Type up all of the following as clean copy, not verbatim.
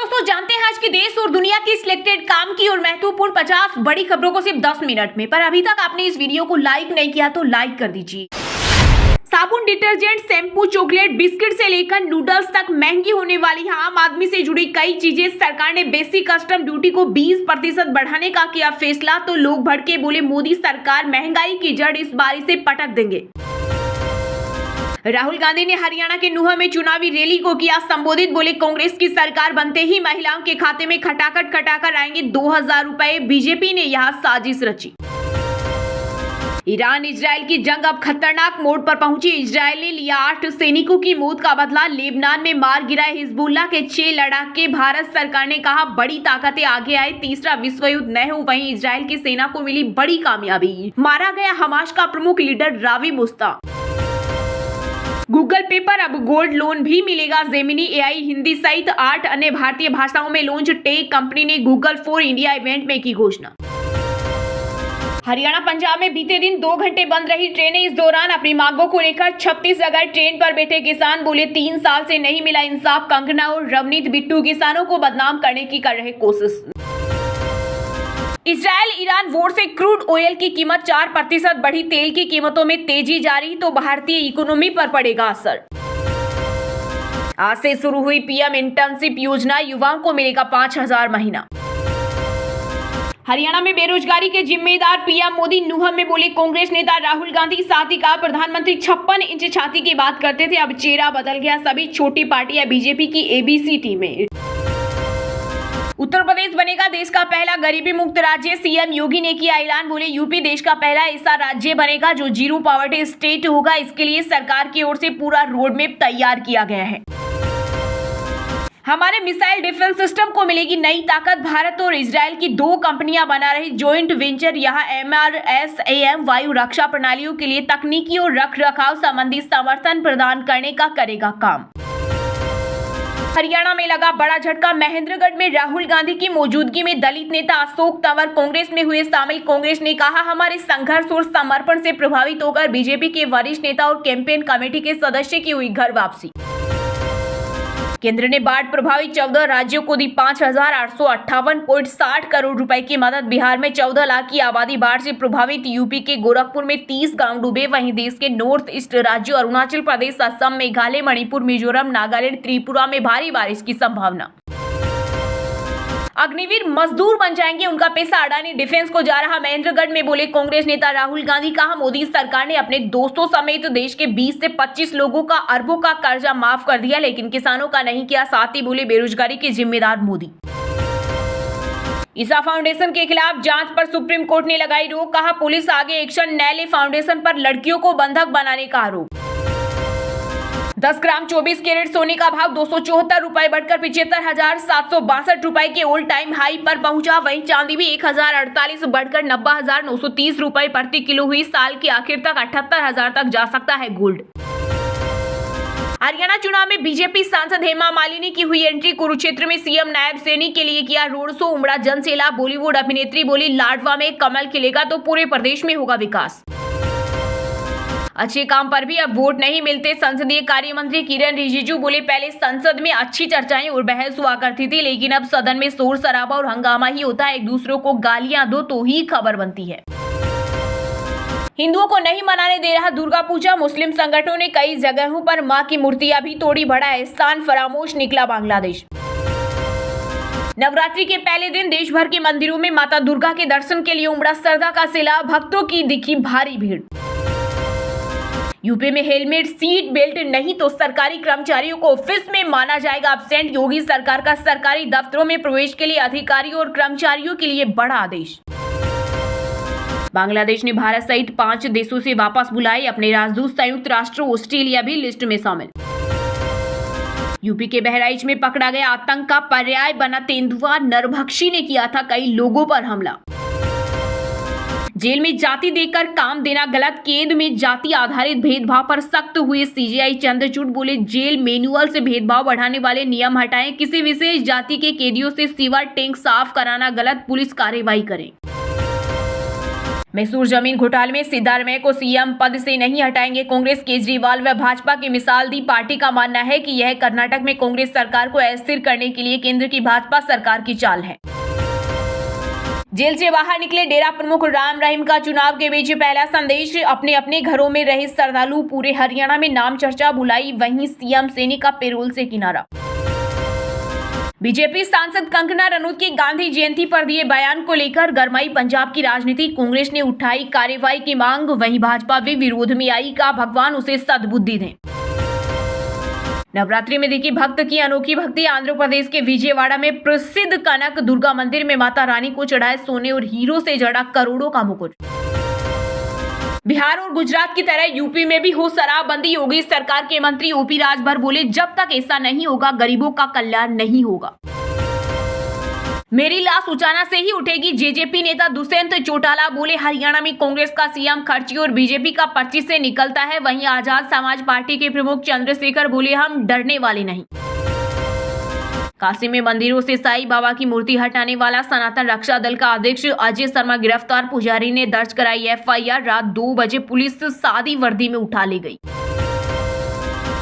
दोस्तों, जानते हैं आज की देश और दुनिया की सिलेक्टेड काम की और महत्वपूर्ण 50 बड़ी खबरों को सिर्फ 10 मिनट में। पर अभी तक आपने इस वीडियो को लाइक नहीं किया तो लाइक कर दीजिए। साबुन, डिटर्जेंट, शैम्पू, चॉकलेट, बिस्किट से लेकर नूडल्स तक महंगी होने वाली आम आदमी से जुड़ी कई चीजें। सरकार ने बेसिक कस्टम ड्यूटी को 20% बढ़ाने का किया फैसला तो लोग भड़के, बोले मोदी सरकार महंगाई की जड़ इस बारी से पटक देंगे। राहुल गांधी ने हरियाणा के नूंह में चुनावी रैली को किया संबोधित, बोले कांग्रेस की सरकार बनते ही महिलाओं के खाते में खटाखट आएंगे 2000 रुपए। बीजेपी ने यहां साजिश रची। ईरान इजराइल की जंग अब खतरनाक मोड़ पर पहुंची। इजराइल ने लिया 8 सैनिकों की मौत का बदला। लेबनान में मार गिराए हिजबुल्लाह के 6 लड़ाके। भारत सरकार ने कहा बड़ी ताकतें आगे आए, तीसरा विश्व युद्ध न हो। वहीं इजराइल की सेना को मिली बड़ी कामयाबी, मारा गया हमास का प्रमुख लीडर रावी मुस्ता। गूगल पे पर अब गोल्ड लोन भी मिलेगा। जेमिनी एआई हिंदी सहित 8 अन्य भारतीय भाषाओं में लॉन्च। टेक कंपनी ने गूगल फॉर इंडिया इवेंट में की घोषणा। हरियाणा पंजाब में बीते दिन 2 घंटे बंद रही ट्रेनें। इस दौरान अपनी मांगों को लेकर 36 जगह ट्रेन पर बैठे किसान, बोले 3 साल से नहीं मिला इंसाफ। कंगना और रवनीत बिट्टू किसानों को बदनाम करने की कर रहे कोशिश। इजराइल ईरान वॉर से क्रूड ऑयल की कीमत 4% बढ़ी। तेल की कीमतों में तेजी जारी तो भारतीय इकोनॉमी पर पड़ेगा असर। आज से शुरू हुई पीएम इंटर्नशिप योजना, युवाओं को मिलेगा 5000 महीना। हरियाणा में बेरोजगारी के जिम्मेदार पीएम मोदी नूंह में बोले कांग्रेस नेता राहुल गांधी। साथ ही कहा प्रधानमंत्री 56 इंच छाती की बात करते थे, अब चेहरा बदल गया। सभी छोटी पार्टियां बीजेपी की एबीसी टीम में। उत्तर प्रदेश बनेगा देश का पहला गरीबी मुक्त राज्य। सीएम योगी ने किया ऐलान, बोले यूपी देश का पहला ऐसा राज्य बनेगा जो जीरो पॉवर्टी स्टेट होगा। इसके लिए सरकार की ओर से पूरा रोड मैप तैयार किया गया है। हमारे मिसाइल डिफेंस सिस्टम को मिलेगी नई ताकत। भारत और इजराइल की 2 कंपनियां बना रही जॉइंट वेंचर। यहां MRSAM वायु रक्षा प्रणालियों के लिए तकनीकी और रखरखाव संबंधी समर्थन प्रदान करने का करेगा काम। हरियाणा में लगा बड़ा झटका। महेंद्रगढ़ में राहुल गांधी की मौजूदगी में दलित नेता अशोक तंवर कांग्रेस में हुए शामिल। कांग्रेस ने कहा हमारे संघर्ष और समर्पण से प्रभावित होकर बीजेपी के वरिष्ठ नेता और कैंपेन कमेटी के सदस्य की हुई घर वापसी। केंद्र ने बाढ़ प्रभावित 14 राज्यों को दी 5858.60 करोड़ रुपए की मदद। बिहार में 14 लाख की आबादी बाढ़ से प्रभावित। यूपी के गोरखपुर में 30 गांव डूबे। वहीं देश के नॉर्थ ईस्ट राज्यों अरुणाचल प्रदेश, असम, मेघालय, मणिपुर, मिजोरम, नागालैंड, त्रिपुरा में भारी बारिश की संभावना। अग्निवीर मजदूर बन जाएंगे, उनका पैसा अडानी डिफेंस को जा रहा। महेंद्रगढ़ में बोले कांग्रेस नेता राहुल गांधी। कहा मोदी सरकार ने अपने दोस्तों समेत देश के 20 से 25 लोगों का अरबों का कर्जा माफ कर दिया, लेकिन किसानों का नहीं किया। साथ ही बोले बेरोजगारी के जिम्मेदार मोदी। ईसा फाउंडेशन के खिलाफ जांच पर सुप्रीम कोर्ट ने लगाई रोक। कहा पुलिस आगे एक्शन न ले। फाउंडेशन पर लड़कियों को बंधक बनाने का आरोप। 10 ग्राम 24 कैरेट सोने का भाव 274 रुपए बढ़कर 75,762 रुपए के ऑल टाइम हाई पर पहुंचा। वहीं चांदी भी 1048 बढ़कर 90,930 रुपए प्रति किलो हुई। साल के आखिर तक 78,000 तक जा सकता है गोल्ड। हरियाणा चुनाव में बीजेपी सांसद हेमा मालिनी की हुई एंट्री। कुरुक्षेत्र में सीएम नायब सैनी के लिए किया रोड शो, उमड़ा जनसैलाब। बॉलीवुड अभिनेत्री बोली लाडवा में कमल खिलेगा तो पूरे प्रदेश में होगा विकास। अच्छे काम पर भी अब वोट नहीं मिलते। संसदीय कार्य मंत्री किरण रिजिजू बोले पहले संसद में अच्छी चर्चाएं और बहस हुआ करती थी, लेकिन अब सदन में शोर शराबा और हंगामा ही होता है। एक दूसरे को गालियां दो तो ही खबर बनती है। हिंदुओं को नहीं मनाने दे रहा दुर्गा पूजा। मुस्लिम संगठनों ने कई जगहों पर मां की मूर्तियां भी तोड़ी। बड़ा एहसान फरामोश निकला बांग्लादेश। नवरात्रि के पहले दिन देश भर के मंदिरों में माता दुर्गा के दर्शन के लिए उमड़ा श्रद्धा का सैलाब। भक्तों की दिखी भारी भीड़। यूपी में हेलमेट सीट बेल्ट नहीं तो सरकारी कर्मचारियों को ऑफिस में माना जाएगा एब्सेंट। योगी सरकार का सरकारी दफ्तरों में प्रवेश के लिए अधिकारियों और कर्मचारियों के लिए बड़ा आदेश। बांग्लादेश ने भारत सहित 5 देशों से वापस बुलाए अपने राजदूत। संयुक्त राष्ट्र ऑस्ट्रेलिया भी लिस्ट में शामिल। यूपी के बहराइच में पकड़ा गया आतंक का पर्याय बना तेंदुआ। नरभक्षी ने किया था कई लोगों पर हमला। जेल में जाति देकर काम देना गलत। कैद में जाति आधारित भेदभाव पर सख्त हुए सीजेआई चंद्रचूड़। बोले जेल मैनुअल से भेदभाव बढ़ाने वाले नियम हटाएं। किसी विशेष जाति के कैदियों से सीवर टैंक साफ कराना गलत। पुलिस कार्रवाई करें। मैसूर जमीन घोटाले में सिद्धारमैया को सीएम पद से नहीं हटाएंगे कांग्रेस। केजरीवाल व भाजपा की मिसाल दी। पार्टी का मानना है कि यह कर्नाटक में कांग्रेस सरकार को अस्थिर करने के लिए केंद्र की भाजपा सरकार की चाल है। जेल से बाहर निकले डेरा प्रमुख राम रहीम का चुनाव के बीच पहला संदेश। अपने अपने घरों में रहे श्रद्धालु। पूरे हरियाणा में नाम चर्चा बुलाई। वहीं सीएम सैनी का पेरोल से किनारा। बीजेपी सांसद कंगना रनौत की गांधी जयंती पर दिए बयान को लेकर गरमाई पंजाब की राजनीति। कांग्रेस ने उठाई कार्रवाई की मांग। वहीं भाजपा भी विरोध में आई। का भगवान उसे सद्बुद्धि दें। नवरात्रि में देखी भक्त की अनोखी भक्ति। आंध्र प्रदेश के विजयवाड़ा में प्रसिद्ध कनक दुर्गा मंदिर में माता रानी को चढ़ाए सोने और हीरो से जड़ा करोड़ों का मुकुट। बिहार और गुजरात की तरह यूपी में भी हो शराबबंदी। योगी सरकार के मंत्री ओपी राजभर बोले, जब तक ऐसा नहीं होगा गरीबों का कल्याण नहीं होगा। मेरी लाश उचाना से ही उठेगी। जेजेपी नेता दुष्यंत चौटाला बोले, हरियाणा में कांग्रेस का सीएम खर्ची और बीजेपी का पर्ची से निकलता है। वहीं आजाद समाज पार्टी के प्रमुख चंद्रशेखर बोले, हम डरने वाले नहीं। काशी में मंदिरों से साईं बाबा की मूर्ति हटाने वाला सनातन रक्षा दल का अध्यक्ष अजय शर्मा गिरफ्तार। पुजारी ने दर्ज कराई एफआईआर। रात 2 बजे पुलिस सादी वर्दी में उठा ले गई।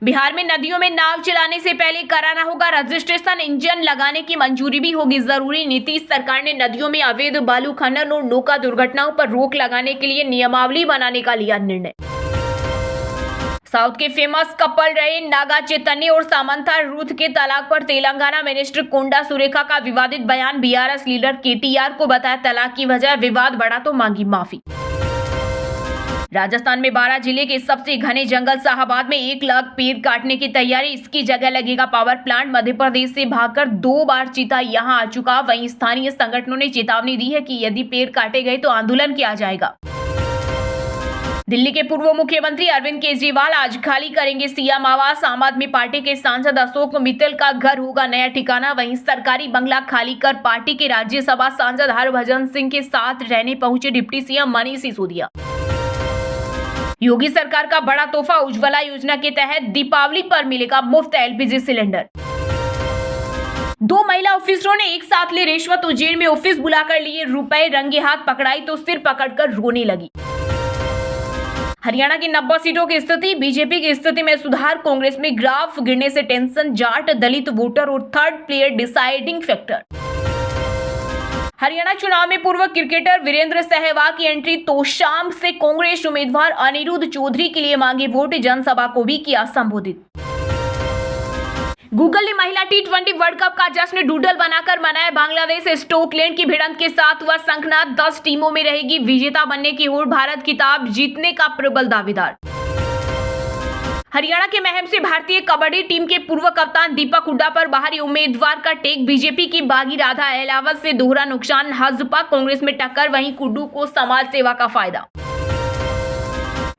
बिहार में नदियों में नाव चलाने से पहले कराना होगा रजिस्ट्रेशन। इंजन लगाने की मंजूरी भी होगी जरूरी। नीतीश सरकार ने नदियों में अवैध बालू खनन और नौका दुर्घटनाओं पर रोक लगाने के लिए नियमावली बनाने का लिया निर्णय। साउथ के फेमस कपल रहे नागा चैतन्य और सामंथा रुथ के तलाक पर तेलंगाना मिनिस्टर कोंडा सुरेखा का विवादित बयान। बीआरएस लीडर केटीआर को बताया तलाक की वजह। विवाद बढ़ा तो मांगी माफी। राजस्थान में 12 जिले के सबसे घने जंगल शाहाबाद में 1 लाख पेड़ काटने की तैयारी। इसकी जगह लगेगा पावर प्लांट। मध्य प्रदेश से भागकर 2 बार चीता यहां आ चुका। वहीं स्थानीय संगठनों ने चेतावनी दी है कि यदि पेड़ काटे गए तो आंदोलन किया जाएगा। दिल्ली के पूर्व मुख्यमंत्री अरविंद केजरीवाल आज खाली करेंगे सीएम आवास। आम आदमी पार्टी के सांसद अशोक मित्तल का घर होगा नया ठिकाना। वहीं सरकारी बंगला खाली कर पार्टी के राज्यसभा सांसद हरभजन सिंह के साथ रहने पहुंचे डिप्टी सीएम मनीष सिसोदिया। योगी सरकार का बड़ा तोहफा। उज्ज्वला योजना के तहत दीपावली पर मिलेगा मुफ्त एलपीजी सिलेंडर। 2 महिला ऑफिसरों ने एक साथ ली रिश्वत। उज्जैन में ऑफिस बुलाकर लिए रुपए। रंगे हाथ पकड़ाई तो सिर पकड़कर रोने लगी। हरियाणा की 90 सीटों की स्थिति। बीजेपी की स्थिति में सुधार। कांग्रेस में ग्राफ गिरने से टेंशन। जाट दलित वोटर और third player deciding factor. Haryana चुनाव में पूर्व क्रिकेटर वीरेंद्र सहवाग की एंट्री। तो शाम से कांग्रेस उम्मीदवार अनिरुद्ध चौधरी के लिए मांगे वोट। जनसभा को भी किया संबोधित। गूगल ने महिला T20 वर्ल्ड कप का जश्न डूडल बनाकर मनाया। बांग्लादेश स्टॉकलैंड की भिड़ंत के साथ हुआ शंखनाद। 10 टीमों में रहेगी विजेता बनने की होड़। भारत खिताब जीतने का प्रबल दावेदार। हरियाणा के महम से भारतीय कबड्डी टीम के पूर्व कप्तान दीपक हुड्डा पर बाहरी उम्मीदवार का टेक। बीजेपी की बागी राधा अहलावत से दोहरा नुकसान। हजपा कांग्रेस में टक्कर। वहीं कुड्डू को समाज सेवा का फायदा।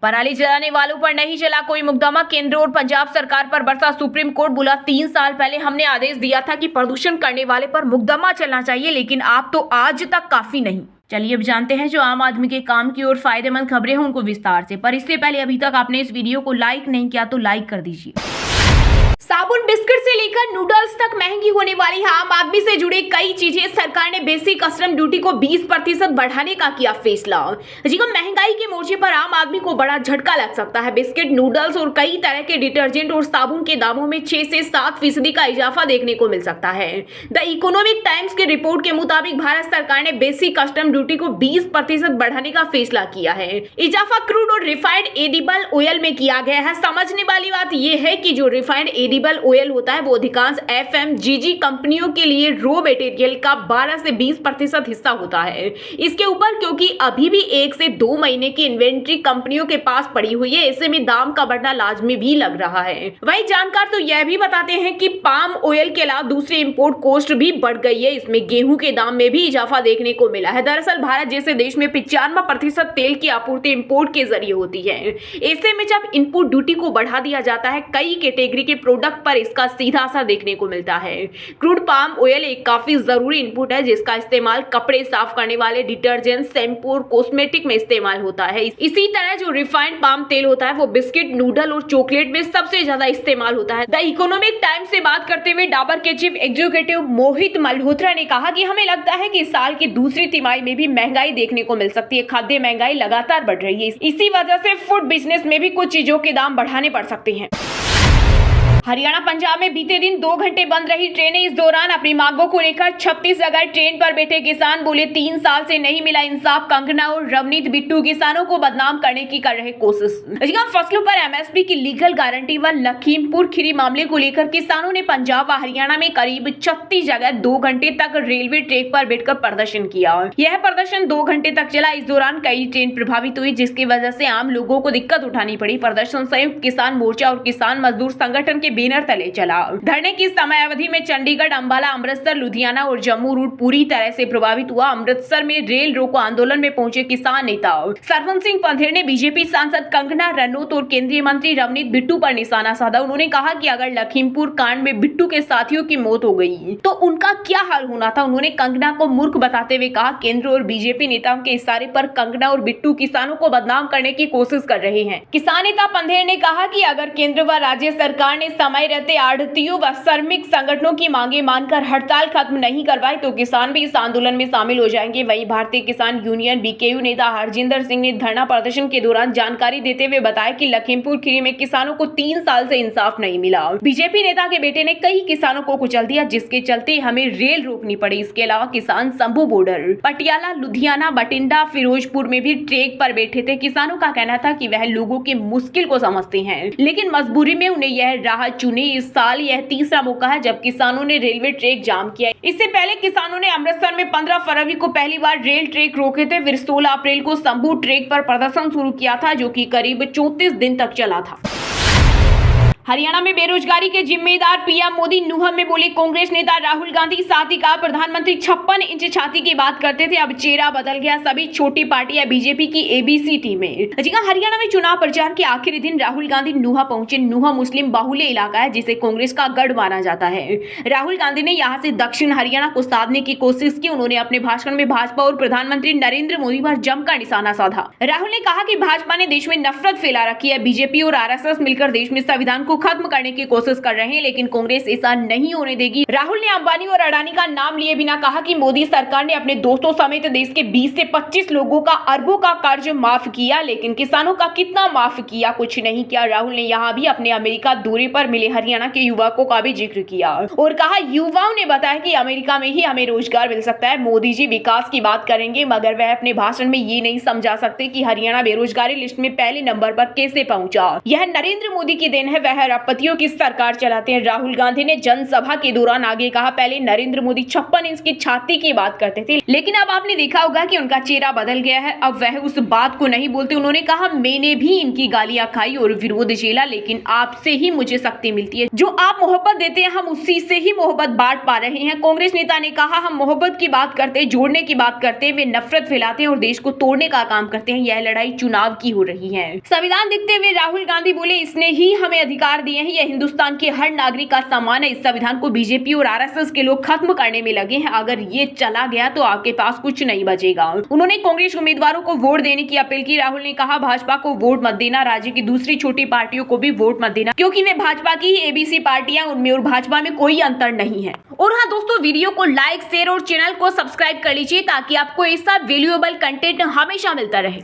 पराली जलाने वालों पर नहीं चला कोई मुकदमा। केंद्र और पंजाब सरकार पर बरसा सुप्रीम कोर्ट। बोला, 3 साल पहले हमने आदेश दिया था कि प्रदूषण करने वाले पर मुकदमा चलना चाहिए, लेकिन आप तो आज तक काफी नहीं। चलिए अब जानते हैं जो आम आदमी के काम की और फायदेमंद खबरें हैं उनको विस्तार से। पर इससे पहले अभी तक आपने इस वीडियो को लाइक नहीं किया तो लाइक कर दीजिए। साबुन बिस्किट से लेकर नूडल्स तक महंगी होने वाली है आम आदमी से जुड़ी कई चीजें। सरकार ने बेसिक कस्टम ड्यूटी को 20% बढ़ाने का किया फैसला। जी महंगाई के मोर्चे पर आम आदमी को बड़ा झटका लग सकता है। बिस्किट, नूडल्स और कई तरह के डिटर्जेंट और साबुन के दामों में 6 से 7% का इजाफा देखने को मिल सकता है। द इकोनॉमिक टाइम्स की रिपोर्ट के मुताबिक भारत सरकार ने बेसिक कस्टम ड्यूटी को 20% बढ़ाने का फैसला किया है। इजाफा क्रूड और रिफाइंड एडिबल ऑयल में किया गया है। समझने वाली बात यह है कि जो रिफाइंड एडिबल ऑयल होता है वो अधिकांश एफएमजीजी कंपनियों के लिए रॉ मटेरियल का 12 से 20% हिस्सा होता है। इसके ऊपर क्योंकि अभी भी 1 से 2 महीने की इन्वेंट्री कंपनियों के पास पड़ी हुई है, ऐसे में दाम का बढ़ना लाजमी भी लग रहा है। वही जानकार तो यह भी बताते हैं कि पाम ऑयल के अलावा दूसरी इंपोर्ट कॉस्ट भी बढ़ गई है। इसमें गेहूं के दाम में भी इजाफा देखने को मिला है। दरअसल भारत जैसे देश में 95% तेल की आपूर्ति इंपोर्ट के जरिए होती है। ऐसे में जब इनपुट ड्यूटी को बढ़ा दिया जाता है, कई कैटेगरी के प्रोडक्ट उत्पादक पर इसका सीधा असर देखने को मिलता है। क्रूड पाम ऑयल एक काफी जरूरी इनपुट है जिसका इस्तेमाल कपड़े साफ करने वाले डिटर्जेंट, शैम्पू और कॉस्मेटिक में इस्तेमाल होता है। इसी तरह जो रिफाइंड पाम तेल होता है वो बिस्किट, नूडल और चॉकलेट में सबसे ज्यादा इस्तेमाल होता है। द इकोनॉमिक टाइम्स से बात करते हुए डाबर के चीफ एग्जीक्यूटिव मोहित मल्होत्रा ने कहा कि हमें लगता है कि साल की दूसरी तिमाही में भी महंगाई देखने को मिल सकती है। खाद्य महंगाई लगातार बढ़ रही है, इसी वजह से फूड बिजनेस में भी कुछ चीजों के दाम बढ़ाने पड़ सकते हैं। हरियाणा पंजाब में बीते दिन 2 घंटे बंद रही ट्रेनें। इस दौरान अपनी मांगों को लेकर 36 जगह ट्रेन पर बैठे किसान बोले 3 साल से नहीं मिला इंसाफ। कंगना और रवनीत बिट्टू किसानों को बदनाम करने की कर रहे कोशिश। फसलों पर एमएसपी की लीगल गारंटी व लखीमपुर खीरी मामले को लेकर किसानों ने पंजाब व हरियाणा में करीब 36 जगह 2 घंटे तक रेलवे ट्रैक पर बैठकर प्रदर्शन किया। यह प्रदर्शन 2 घंटे तक चला। इस दौरान कई ट्रेन प्रभावित हुई जिसकी वजह से आम लोगों को दिक्कत उठानी पड़ी। प्रदर्शन संयुक्त किसान मोर्चा और किसान मजदूर संगठन के बैनर तले चला। धरने की समय अवधि में चंडीगढ़, अंबाला, अमृतसर, लुधियाना और जम्मू रूट पूरी तरह से प्रभावित हुआ। अमृतसर में रेल रोको आंदोलन में पहुंचे किसान नेता सरवण सिंह पंधेर ने बीजेपी सांसद कंगना रनौत और केंद्रीय मंत्री रवनीत बिट्टू पर निशाना साधा। उन्होंने कहा कि अगर लखीमपुर कांड में बिट्टू के साथियों की मौत हो गई तो उनका क्या हाल होना था। उन्होंने कंगना को मूर्ख बताते हुए कहा केंद्र और बीजेपी नेताओं के इशारे पर कंगना और बिट्टू किसानों को बदनाम करने की कोशिश कर रहे हैं। किसान नेता पंधेर ने कहा कि अगर केंद्र व राज्य सरकार ने समय रहते आढ़तियों व श्रमिक संगठनों की मांगे मानकर हड़ताल खत्म नहीं करवाई तो किसान भी इस आंदोलन में शामिल हो जाएंगे। वहीं भारतीय किसान यूनियन बीकेयू नेता हरजिंदर सिंह ने धरना प्रदर्शन के दौरान जानकारी देते हुए बताया कि लखीमपुर खीरी में किसानों को 3 साल से इंसाफ नहीं मिला। बीजेपी नेता के बेटे ने कई किसानों को कुचल दिया जिसके चलते हमें रेल रोकनी पड़ी। इसके अलावा किसान शंभू बॉर्डर, पटियाला, लुधियाना, बठिंडा, फिरोजपुर में भी ट्रैक पर बैठे थे। किसानों का कहना था कि वह लोगों की मुश्किल को समझते हैं लेकिन मजबूरी में उन्हें यह राह चुनी। इस साल यह तीसरा मौका है जब किसानों ने रेलवे ट्रैक जाम किया। इससे पहले किसानों ने अमृतसर में 15 फरवरी को पहली बार रेल ट्रैक रोके थे। फिर 16 अप्रैल को शंभू ट्रैक पर प्रदर्शन शुरू किया था जो कि करीब 34 दिन तक चला था। हरियाणा में बेरोजगारी के जिम्मेदार पीएम मोदी न्यूहम में बोले कांग्रेस नेता राहुल गांधी। साथ ही कहा प्रधानमंत्री 56 इंच छाती की बात करते थे, अब चेहरा बदल गया। सभी छोटी पार्टियां बीजेपी की एबीसी टीम में। हरियाणा में चुनाव प्रचार के आखिरी दिन राहुल गांधी न्यूहा पहुंचे। न्यूहा मुस्लिम बाहुल्य इलाका है जिसे कांग्रेस का गढ़ माना जाता है। राहुल गांधी ने यहाँ से दक्षिण हरियाणा को साधने की कोशिश की। उन्होंने अपने भाषण में भाजपा और प्रधानमंत्री नरेंद्र मोदी पर जमकर निशाना साधा। राहुल ने कहा कि भाजपा ने देश में नफरत फैला रखी है। बीजेपी और आरएसएस मिलकर देश में संविधान को खत्म करने की कोशिश कर रहे हैं लेकिन कांग्रेस ऐसा नहीं होने देगी। राहुल ने अंबानी और अडानी का नाम लिए बिना कहा कि मोदी सरकार ने अपने दोस्तों समेत देश के 20 से 25 लोगों का अरबों का कर्ज माफ किया लेकिन किसानों का कितना माफ किया, कुछ नहीं किया। राहुल ने यहाँ भी अपने अमेरिका दौरे पर मिले हरियाणा के युवकों का भी जिक्र किया और कहा युवाओं ने बताया कि अमेरिका में ही हमें रोजगार मिल सकता है। मोदी जी विकास की बात करेंगे मगर वह अपने भाषण में ये नहीं समझा सकते कि हरियाणा बेरोजगारी लिस्ट में पहले नंबर पर कैसे पहुंचा। यह नरेंद्र मोदी की देन है, वह अरबपतियों की सरकार चलाते हैं। राहुल गांधी ने जनसभा के दौरान आगे कहा पहले नरेंद्र मोदी 56 इंच की छाती की बात करते थे लेकिन अब आपने देखा होगा कि उनका चेहरा बदल गया है, अब वह उस बात को नहीं बोलते। उन्होंने कहा मैंने भी इनकी गालियां खाई और विरोध झेला लेकिन आपसे ही मुझे शक्ति मिलती है। जो आप मोहब्बत देते हैं हम उसी से ही मोहब्बत बांट पा रहे हैं। कांग्रेस नेता ने कहा हम मोहब्बत की बात करते, जोड़ने की बात करते, वे नफरत फैलाते हैं और देश को तोड़ने का काम करते हैं। यह लड़ाई चुनाव की हो रही है। संविधान देखते हुए राहुल गांधी बोले इसने ही हमें अधिकार दिए हैं, यह हिंदुस्तान के हर नागरिक का सम्मान है। इस संविधान को बीजेपी और आरएसएस के लोग खत्म करने में लगे हैं। अगर ये चला गया तो आपके पास कुछ नहीं बचेगा। उन्होंने कांग्रेस उम्मीदवारों को वोट देने की अपील की। राहुल ने कहा भाजपा को वोट मत देना, राज्य की दूसरी छोटी पार्टियों को भी वोट मत देना क्योंकि वे भाजपा की ही एबीसी पार्टियां, उनमें और भाजपा में कोई अंतर नहीं है। और हाँ दोस्तों, वीडियो को लाइक, शेयर और चैनल को सब्सक्राइब कर लीजिए ताकि आपको ऐसा वैल्यूएबल कंटेंट हमेशा मिलता रहे।